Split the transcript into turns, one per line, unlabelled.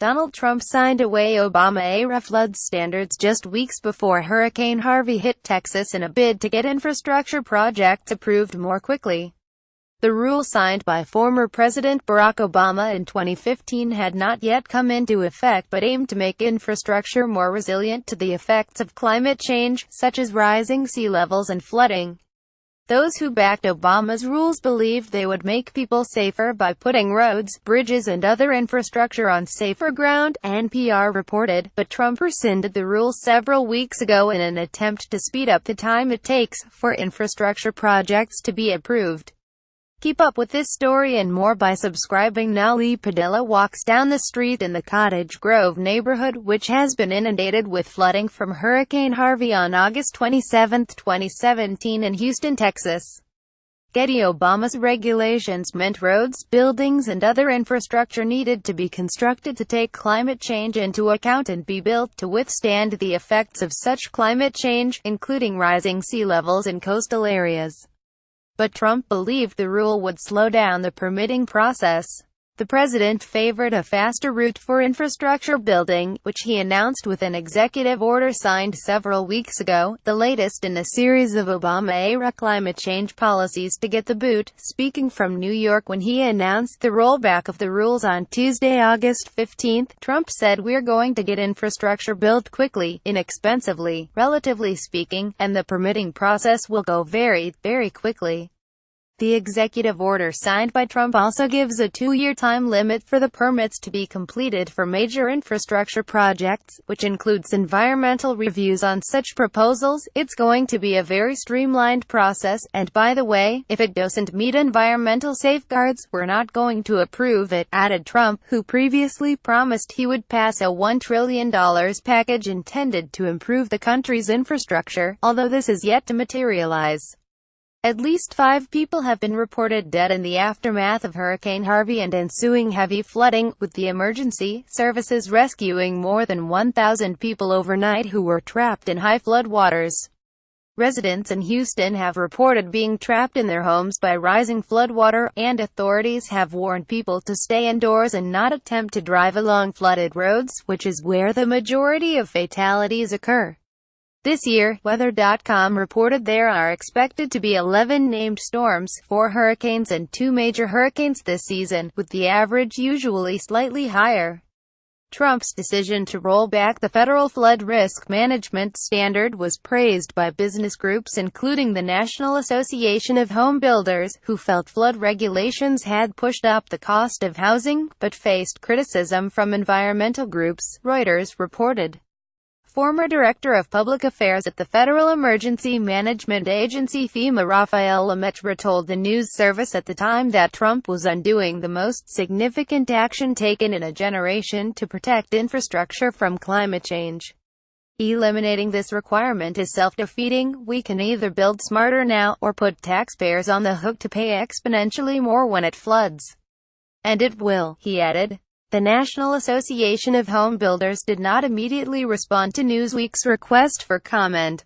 Donald Trump signed away Obamaera flood standards just weeks before Hurricane Harvey hit Texas in a bid to get infrastructure projects approved more quickly. The rule, signed by former President Barack Obama in 2015, had not yet come into effect but aimed to make infrastructure more resilient to the effects of climate change, such as rising sea levels and flooding. Those who backed Obama's rules believed they would make people safer by putting roads, bridges and other infrastructure on safer ground, NPR reported, but Trump rescinded the rule several weeks ago in an attempt to speed up the time it takes for infrastructure projects to be approved. Keep up with this story and more by subscribing now. Lee Padilla walks down the street in the Cottage Grove neighborhood, which has been inundated with flooding from Hurricane Harvey on August 27, 2017 in Houston, Texas. Getty: Obama's regulations meant roads, buildings and other infrastructure needed to be constructed to take climate change into account and be built to withstand the effects of such climate change, including rising sea levels in coastal areas. But Trump believed the rule would slow down the permitting process. The president favored a faster route for infrastructure building, which he announced with an executive order signed several weeks ago, the latest in a series of Obama-era climate change policies to get the boot. Speaking from New York when he announced the rollback of the rules on Tuesday, August 15, Trump said, "We're going to get infrastructure built quickly, inexpensively, relatively speaking, and the permitting process will go very, very quickly." The executive order signed by Trump also gives a 2-year time limit for the permits to be completed for major infrastructure projects, which includes environmental reviews on such proposals. "It's going to be a very streamlined process, and by the way, if it doesn't meet environmental safeguards, we're not going to approve it," added Trump, who previously promised he would pass a $1 trillion package intended to improve the country's infrastructure, although this is yet to materialize. At least 5 people have been reported dead in the aftermath of Hurricane Harvey and ensuing heavy flooding, with the emergency services rescuing more than 1,000 people overnight who were trapped in high flood waters. Residents in Houston have reported being trapped in their homes by rising floodwater, and authorities have warned people to stay indoors and not attempt to drive along flooded roads, which is where the majority of fatalities occur. This year, Weather.com reported there are expected to be 11 named storms, 4 hurricanes and 2 major hurricanes this season, with the average usually slightly higher. Trump's decision to roll back the federal flood risk management standard was praised by business groups including the National Association of Home Builders, who felt flood regulations had pushed up the cost of housing, but faced criticism from environmental groups, Reuters reported. Former Director of Public Affairs at the Federal Emergency Management Agency FEMA, Rafael Lemaitre, told the news service at the time that Trump was undoing the most significant action taken in a generation to protect infrastructure from climate change. "Eliminating this requirement is self-defeating. We can either build smarter now, or put taxpayers on the hook to pay exponentially more when it floods. And it will," he added. The National Association of Home Builders did not immediately respond to Newsweek's request for comment.